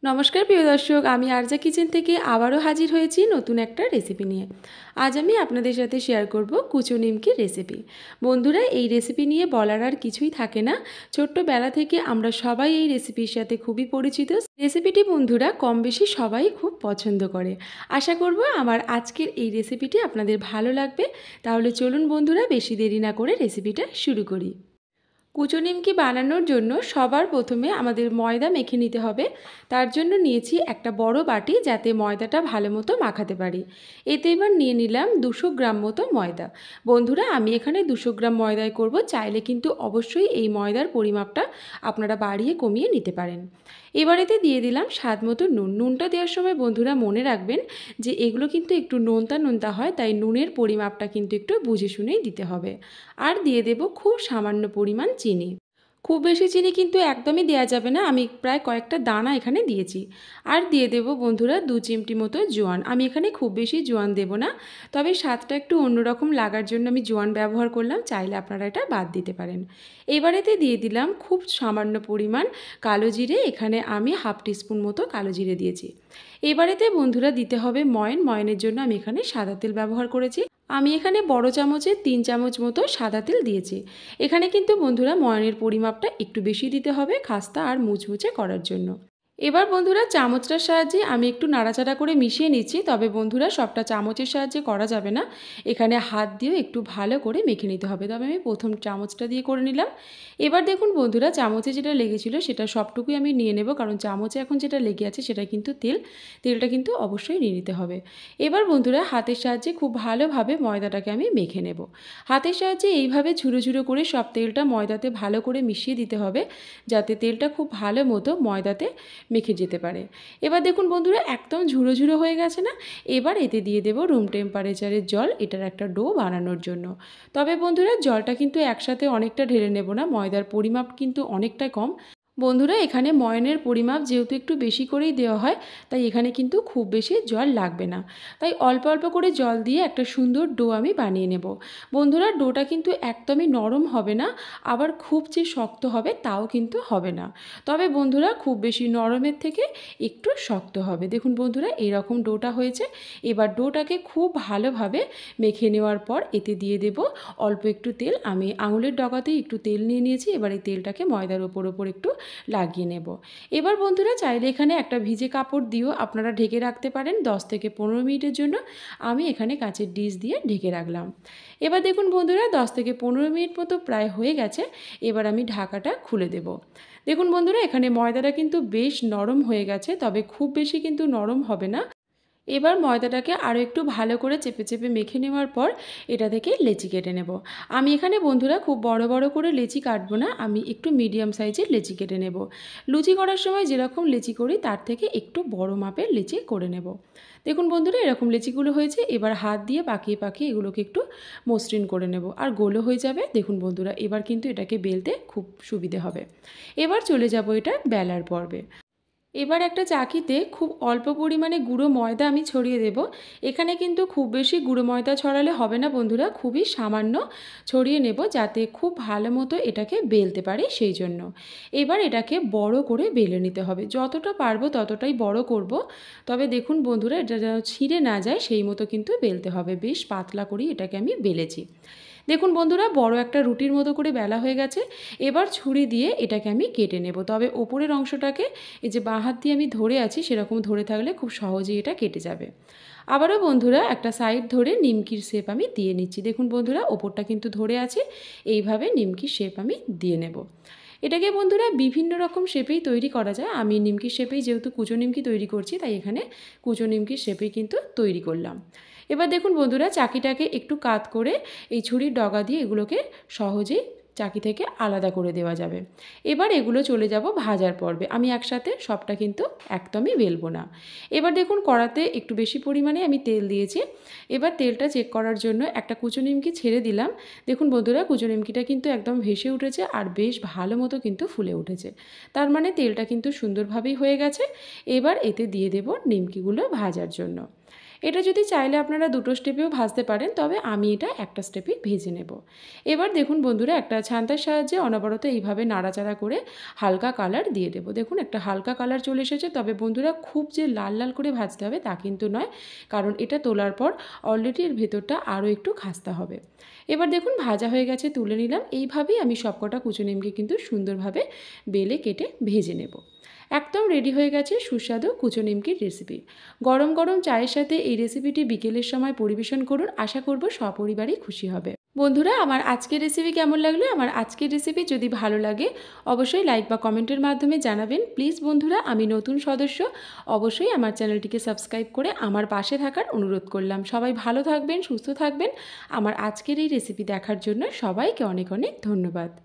নমস্কার প্রিয় দর্শক, আমি আরজা কিচেন থেকে আবারও হাজির হয়েছি নতুন একটা রেসিপি নিয়ে। আজ আমি আপনাদের সাথে শেয়ার করব কুচো নিমকির রেসিপি। বন্ধুরা, এই রেসিপি নিয়ে বলার আর কিছুই থাকে না। ছোট্টবেলা থেকে আমরা সবাই এই রেসিপির সাথে খুবই পরিচিত। রেসিপিটি বন্ধুরা কম বেশি সবাই খুব পছন্দ করে। আশা করব আমার আজকের এই রেসিপিটি আপনাদের ভালো লাগবে। তাহলে চলুন বন্ধুরা, বেশি দেরি না করে রেসিপিটা শুরু করি। কুচো নিমকি বানানোর জন্য সবার প্রথমে আমাদের ময়দা মেখে নিতে হবে। তার জন্য নিয়েছি একটা বড় বাটি, যাতে ময়দাটা ভালো মতো মাখাতে পারি। এতে এবার নিয়ে নিলাম 200 গ্রাম মতো ময়দা। বন্ধুরা, আমি এখানে 200 গ্রাম ময়দায় করব। চাইলে কিন্তু অবশ্যই এই ময়দার পরিমাপটা আপনারা বাড়িয়ে কমিয়ে নিতে পারেন। এবারেতে দিয়ে দিলাম স্বাদ মতো নুন। নুনটা দেওয়ার সময় বন্ধুরা মনে রাখবেন যে এগুলো কিন্তু একটু নোনতা নোনতা হয়, তাই নুনের পরিমাপটা কিন্তু একটু বুঝে শুনেই দিতে হবে। আর দিয়ে দেব খুব সামান্য পরিমাণ চিনি। খুব বেশি চিনি কিন্তু একদমই দেওয়া যাবে না, আমি প্রায় কয়েকটা দানা এখানে দিয়েছি। আর দিয়ে দেব বন্ধুরা 2 চিমটি মতো জোয়ান। আমি এখানে খুব বেশি জোয়ান দেব না, তবে স্বাদটা একটু অন্যরকম লাগার জন্য আমি জোয়ান ব্যবহার করলাম। চাইলে আপনারা এটা বাদ দিতে পারেন। এবারেতে দিয়ে দিলাম খুব সামান্য পরিমাণ কালো জিরে। এখানে আমি হাফ টিস্পুন মতো কালো জিরে দিয়েছি। এবারেতে বন্ধুরা দিতে হবে ময়ন। ময়নের জন্য আমি এখানে সাদা তেল ব্যবহার করেছি। আমি এখানে বড় চামচে 3 চামচ মতো সাদা তেল দিয়েছি। এখানে কিন্তু বন্ধুরা ময়নের পরিমাপটা একটু বেশি দিতে হবে খাস্তা আর মুচমুচে করার জন্য। এবার বন্ধুরা চামচটার সাহায্যে আমি একটু নাড়াচাড়া করে মিশিয়ে নিচ্ছি। তবে বন্ধুরা সবটা চামচের সাহায্যে করা যাবে না, এখানে হাত দিয়েও একটু ভালো করে মেখে নিতে হবে। তবে আমি প্রথম চামচটা দিয়ে করে নিলাম। এবার দেখুন বন্ধুরা, চামচে যেটা লেগেছিল সেটা সবটুকুই আমি নিয়ে নেব, কারণ চামচে এখন যেটা লেগে আছে সেটা কিন্তু তেলটা কিন্তু অবশ্যই নিয়ে নিতে হবে। এবার বন্ধুরা হাতের সাহায্যে খুব ভালোভাবে ময়দাটাকে আমি মেখে নেব। হাতের সাহায্যে এইভাবে ঝুরো ঝুরো করে সব তেলটা ময়দাতে ভালো করে মিশিয়ে দিতে হবে, যাতে তেলটা খুব ভালো মতো ময়দাতে মেখে যেতে পারে। এবার দেখুন বন্ধুরা একদম ঝুরো ঝুরো হয়ে গেছে না? এবার এতে দিয়ে দেব রুম টেম্পারেচারের জল, এটার একটা ডো বানানোর জন্য। তবে বন্ধুরা জলটা কিন্তু একসাথে অনেকটা ঢেলে নেব না, ময়দার পরিমাপ কিন্তু অনেকটা কম। বন্ধুরা এখানে ময়নের পরিমাপ যেহেতু একটু বেশি করেই দেওয়া হয়, তাই এখানে কিন্তু খুব বেশি জল লাগবে না। তাই অল্প অল্প করে জল দিয়ে একটা সুন্দর ডো আমি বানিয়ে নেব। বন্ধুরা ডোটা কিন্তু একদমই নরম হবে না, আবার খুব যে শক্ত হবে তাও কিন্তু হবে না। তবে বন্ধুরা খুব বেশি নরমের থেকে একটু শক্ত হবে। দেখুন বন্ধুরা এইরকম ডোটা হয়েছে। এবার ডোটাকে খুব ভালোভাবে মেখে নেওয়ার পর এতে দিয়ে দেব অল্প একটু তেল। আমি আঙুলের ডগাতেই একটু তেল নিয়ে নিয়েছি। এবার এই তেলটাকে ময়দার ওপর একটু লাগিয়ে নেব। এবার বন্ধুরা চাইলে এখানে একটা ভিজে কাপড় দিয়েও আপনারা ঢেকে রাখতে পারেন 10 থেকে 15 মিনিটের জন্য। আমি এখানে কাঁচের ডিশ দিয়ে ঢেকে রাখলাম। এবার দেখুন বন্ধুরা 10 থেকে 15 মিনিট মতো প্রায় হয়ে গেছে। এবার আমি ঢাকাটা খুলে দেব। দেখুন বন্ধুরা এখানে ময়দাটা কিন্তু বেশ নরম হয়ে গেছে, তবে খুব বেশি কিন্তু নরম হবে না। এবার ময়দাটাকে আরও একটু ভালো করে চেপে চেপে মেখে নেওয়ার পর এটা থেকে লেচি কেটে নেব। আমি এখানে বন্ধুরা খুব বড় বড় করে লেচি কাটবো না, আমি একটু মিডিয়াম সাইজের লেচি কেটে নেব। লুচি করার সময় যেরকম লেচি করি তার থেকে একটু বড় মাপের লেচি করে নেব। দেখুন বন্ধুরা এরকম লেচিগুলো হয়েছে। এবার হাত দিয়ে পাকিয়ে পাকিয়ে এগুলোকে একটু মসৃণ করে নেব, আর গোলও হয়ে যাবে। দেখুন বন্ধুরা এবার কিন্তু এটাকে বেলতে খুব সুবিধে হবে। এবার চলে যাব এটা বেলার পর্বে। এবার একটা চাকিতে খুব অল্প পরিমাণে গুঁড়ো ময়দা আমি ছড়িয়ে দেব। এখানে কিন্তু খুব বেশি গুঁড়ো ময়দা ছড়ালে হবে না বন্ধুরা, খুবই সামান্য ছড়িয়ে নেব, যাতে খুব ভালো মতো এটাকে বেলতে পারি সেই জন্য। এবার এটাকে বড় করে বেলে নিতে হবে, যতটা পারবো ততটাই বড় করব। তবে দেখুন বন্ধুরা এটা যেন ছিঁড়ে না যায় সেই মতো কিন্তু বেলতে হবে। বেশ পাতলা করেই এটাকে আমি বেলেছি। দেখুন বন্ধুরা বড় একটা রুটির মতো করে বেলা হয়ে গেছে। এবার ছুরি দিয়ে এটাকে আমি কেটে নেব। তবে ওপরের অংশটাকে এই যে বাঁ হাত দিয়ে আমি ধরে আছি সেরকম ধরে থাকলে খুব সহজেই এটা কেটে যাবে। আবারও বন্ধুরা একটা সাইড ধরে নিমকির শেপ আমি দিয়ে নিচ্ছি। দেখুন বন্ধুরা ওপরটা কিন্তু ধরে আছে, এইভাবে নিমকির শেপ আমি দিয়ে নেব। এটাকে বন্ধুরা বিভিন্ন রকম শেপেই তৈরি করা যায়। আমি নিমকির শেপেই যেহেতু কুচো নিমকি তৈরি করছি, তাই এখানে কুচো নিমকির শেপেই কিন্তু তৈরি করলাম। এবার দেখুন বন্ধুরা চাকিটাকে একটু কাত করে এই ছুরির ডগা দিয়ে এগুলোকে সহজেই চাকি থেকে আলাদা করে দেওয়া যাবে। এবার এগুলো চলে যাব ভাজার পর্বে। আমি একসাথে সবটা কিন্তু একদমই বেলবো না। এবার দেখুন কড়াতে একটু বেশি পরিমাণে আমি তেল দিয়েছি। এবার তেলটা চেক করার জন্য একটা কুচো নিমকি ছেড়ে দিলাম। দেখুন বন্ধুরা কুচো নিমকিটা কিন্তু একদম ভেসে উঠেছে আর বেশ ভালো মতো কিন্তু ফুলে উঠেছে। তার মানে তেলটা কিন্তু সুন্দরভাবেই হয়ে গেছে। এবার এতে দিয়ে দেব নিমকিগুলো ভাজার জন্য। এটা যদি চাইলে আপনারা দুটো স্টেপেও ভাজতে পারেন, তবে আমি এটা একটা স্টেপেই ভেজে নেব। এবার দেখুন বন্ধুরা, একটা ছান্তার সাহায্যে অনবরত এইভাবে নাড়াচাড়া করে হালকা কালার দিয়ে দেবো। দেখুন একটা হালকা কালার চলে এসেছে। তবে বন্ধুরা খুব যে লাল লাল করে ভাজতে হবে তা কিন্তু নয়, কারণ এটা তোলার পর অলরেডি এর ভেতরটা আরও একটু খাস্তা হবে। এবার দেখুন ভাজা হয়ে গেছে, তুলে নিলাম। এইভাবেই আমি সবকটা কুচো নিমকি কিন্তু সুন্দরভাবে বেলে কেটে ভেজে নেব। একদম রেডি হয়ে গেছে সুস্বাদু কুচো নিমকির রেসিপি। গরম গরম চায়ের সাথে এই রেসিপিটি বিকেলের সময় পরিবেশন করুন, আশা করব সপরিবারই খুশি হবে। বন্ধুরা, আমার আজকের রেসিপি কেমন লাগলো? আমার আজকের রেসিপি যদি ভালো লাগে অবশ্যই লাইক বা কমেন্টের মাধ্যমে জানাবেন। প্লিজ বন্ধুরা, আমি নতুন সদস্য, অবশ্যই আমার চ্যানেলটিকে সাবস্ক্রাইব করে আমার পাশে থাকার অনুরোধ করলাম। সবাই ভালো থাকবেন, সুস্থ থাকবেন। আমার আজকের এই রেসিপি দেখার জন্য সবাইকে অনেক অনেক ধন্যবাদ।